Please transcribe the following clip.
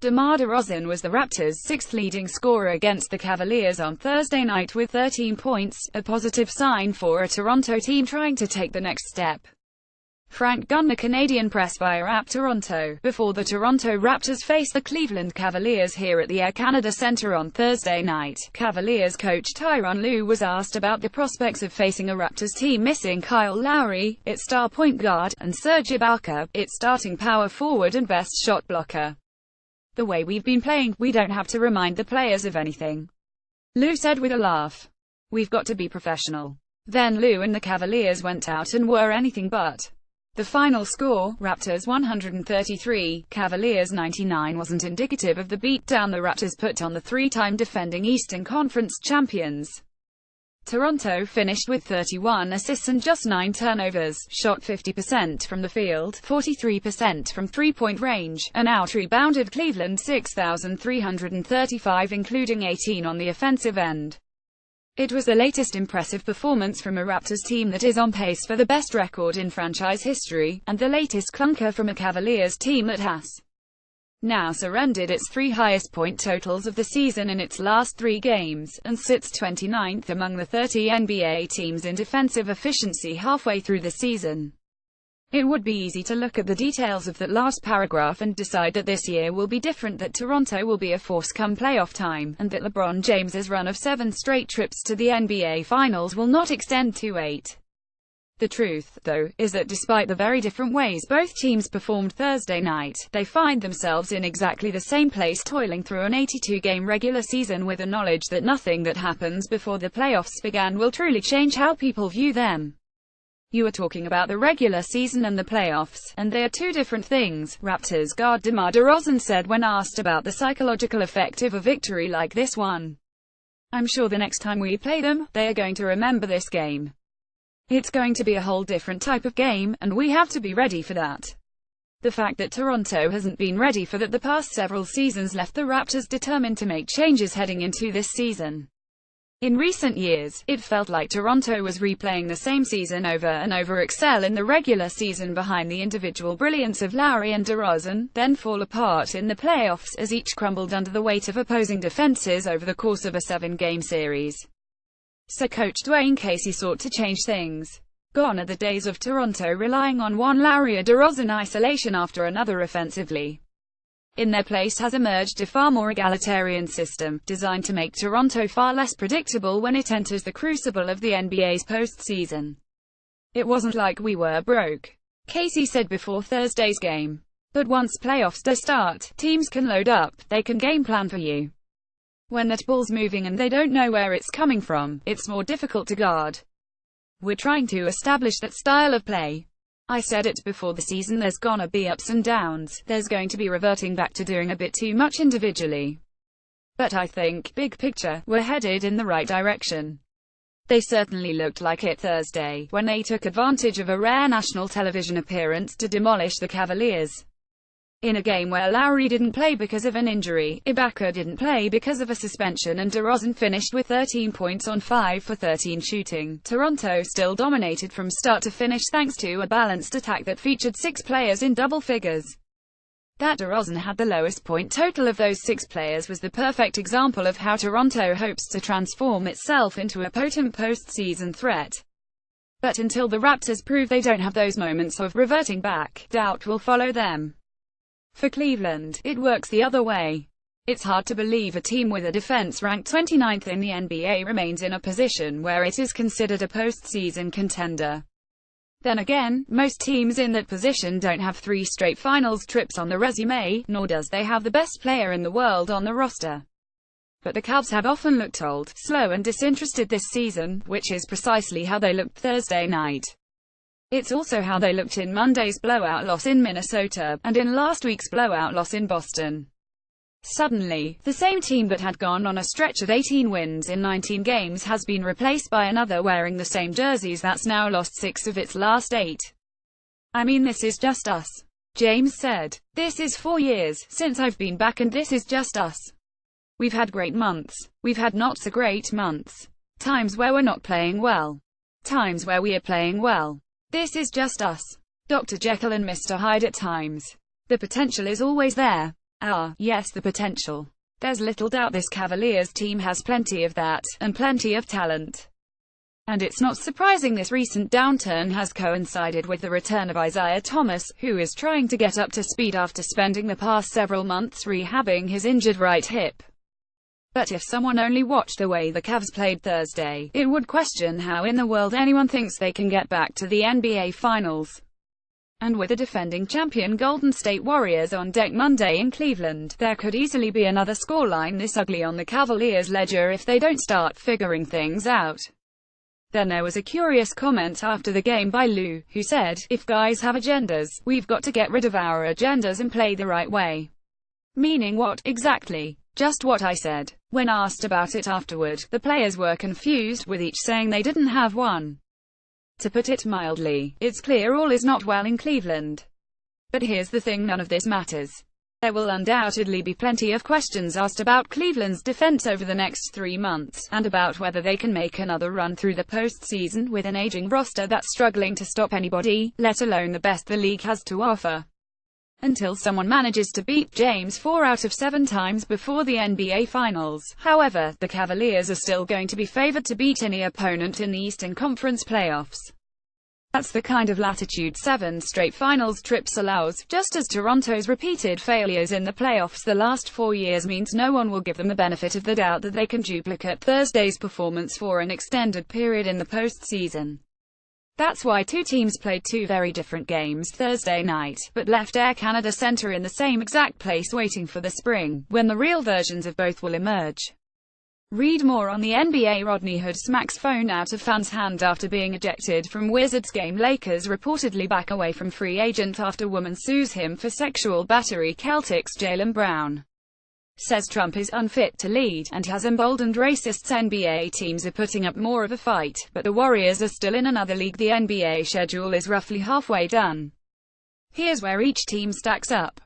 DeMar DeRozan was the Raptors' sixth leading scorer against the Cavaliers on Thursday night with 13 points, a positive sign for a Toronto team trying to take the next step. Frank Gunn, Canadian press via App Toronto, before the Toronto Raptors face the Cleveland Cavaliers here at the Air Canada Centre on Thursday night. Cavaliers coach Tyronn Lue was asked about the prospects of facing a Raptors team missing Kyle Lowry, its star point guard, and Serge Ibaka, its starting power forward and best shot blocker. "The way we've been playing, we don't have to remind the players of anything," Lue said with a laugh. "We've got to be professional." Then Lue and the Cavaliers went out and were anything but. The final score, Raptors 133, Cavaliers 99, wasn't indicative of the beatdown the Raptors put on the three-time defending Eastern Conference champions. Toronto finished with 31 assists and just 9 turnovers, shot 50% from the field, 43% from three-point range, and out-rebounded Cleveland 6,335 including 18 on the offensive end. It was the latest impressive performance from a Raptors team that is on pace for the best record in franchise history, and the latest clunker from a Cavaliers team that has now surrendered its three highest point totals of the season in its last 3 games, and sits 29th among the 30 NBA teams in defensive efficiency halfway through the season. It would be easy to look at the details of that last paragraph and decide that this year will be different, that Toronto will be a force come playoff time, and that LeBron James's run of 7 straight trips to the NBA Finals will not extend to 8. The truth, though, is that despite the very different ways both teams performed Thursday night, they find themselves in exactly the same place, toiling through an 82-game regular season with the knowledge that nothing that happens before the playoffs begin will truly change how people view them. "You are talking about the regular season and the playoffs, and they are two different things," Raptors guard DeMar DeRozan said when asked about the psychological effect of a victory like this one. "I'm sure the next time we play them, they are going to remember this game. It's going to be a whole different type of game, and we have to be ready for that." The fact that Toronto hasn't been ready for that the past several seasons left the Raptors determined to make changes heading into this season. In recent years, it felt like Toronto was replaying the same season over and over, excel in the regular season behind the individual brilliance of Lowry and DeRozan, then fall apart in the playoffs as each crumbled under the weight of opposing defenses over the course of a 7-game series. So coach Dwayne Casey sought to change things. Gone are the days of Toronto relying on one Lowry or DeRozan isolation after another offensively. In their place has emerged a far more egalitarian system, designed to make Toronto far less predictable when it enters the crucible of the NBA's postseason. "It wasn't like we were broke," Casey said before Thursday's game. "But once playoffs do start, teams can load up, they can game plan for you. When that ball's moving and they don't know where it's coming from, it's more difficult to guard. We're trying to establish that style of play. I said it before the season, there's gonna be ups and downs, there's going to be reverting back to doing a bit too much individually. But I think, big picture, we're headed in the right direction." They certainly looked like it Thursday, when they took advantage of a rare national television appearance to demolish the Cavaliers. In a game where Lowry didn't play because of an injury, Ibaka didn't play because of a suspension, and DeRozan finished with 13 points on 5 for 13 shooting, Toronto still dominated from start to finish thanks to a balanced attack that featured 6 players in double figures. That DeRozan had the lowest point total of those 6 players was the perfect example of how Toronto hopes to transform itself into a potent postseason threat. But until the Raptors prove they don't have those moments of reverting back, doubt will follow them. For Cleveland, it works the other way. It's hard to believe a team with a defense ranked 29th in the NBA remains in a position where it is considered a postseason contender. Then again, most teams in that position don't have 3 straight finals trips on the resume, nor does they have the best player in the world on the roster. But the Cavs have often looked old, slow and disinterested this season, which is precisely how they looked Thursday night. It's also how they looked in Monday's blowout loss in Minnesota, and in last week's blowout loss in Boston. Suddenly, the same team that had gone on a stretch of 18 wins in 19 games has been replaced by another wearing the same jerseys that's now lost 6 of its last 8. "I mean, this is just us," James said. "This is 4 years since I've been back, and this is just us. We've had great months. We've had not so great months. Times where we're not playing well. Times where we are playing well. This is just us. Dr. Jekyll and Mr. Hyde at times. The potential is always there. Yes, the potential. There's little doubt this Cavaliers team has plenty of that, and plenty of talent. And it's not surprising this recent downturn has coincided with the return of Isaiah Thomas, who is trying to get up to speed after spending the past several months rehabbing his injured right hip. But if someone only watched the way the Cavs played Thursday, it would question how in the world anyone thinks they can get back to the NBA Finals. And with the defending champion Golden State Warriors on deck Monday in Cleveland, there could easily be another scoreline this ugly on the Cavaliers' ledger if they don't start figuring things out. Then there was a curious comment after the game by Lou, who said, "If guys have agendas, we've got to get rid of our agendas and play the right way." Meaning what, exactly? Just what I said. When asked about it afterward, the players were confused, with each saying they didn't have one. To put it mildly, it's clear all is not well in Cleveland. But here's the thing, none of this matters. There will undoubtedly be plenty of questions asked about Cleveland's defense over the next 3 months, and about whether they can make another run through the postseason with an aging roster that's struggling to stop anybody, let alone the best the league has to offer. Until someone manages to beat James 4 out of 7 times before the NBA Finals, however, the Cavaliers are still going to be favored to beat any opponent in the Eastern Conference playoffs. That's the kind of latitude 7 straight finals trips allows, just as Toronto's repeated failures in the playoffs the last 4 years means no one will give them the benefit of the doubt that they can duplicate Thursday's performance for an extended period in the postseason. That's why two teams played two very different games Thursday night, but left Air Canada Centre in the same exact place waiting for the spring, when the real versions of both will emerge. Read more on the NBA. Rodney Hood smacks phone out of fan's hand after being ejected from Wizards game. Lakers reportedly back away from free agent after woman sues him for sexual battery. Celtics Jaylen Brown says Trump is unfit to lead, and has emboldened racists. NBA teams are putting up more of a fight, but the Warriors are still in another league. The NBA schedule is roughly halfway done. Here's where each team stacks up.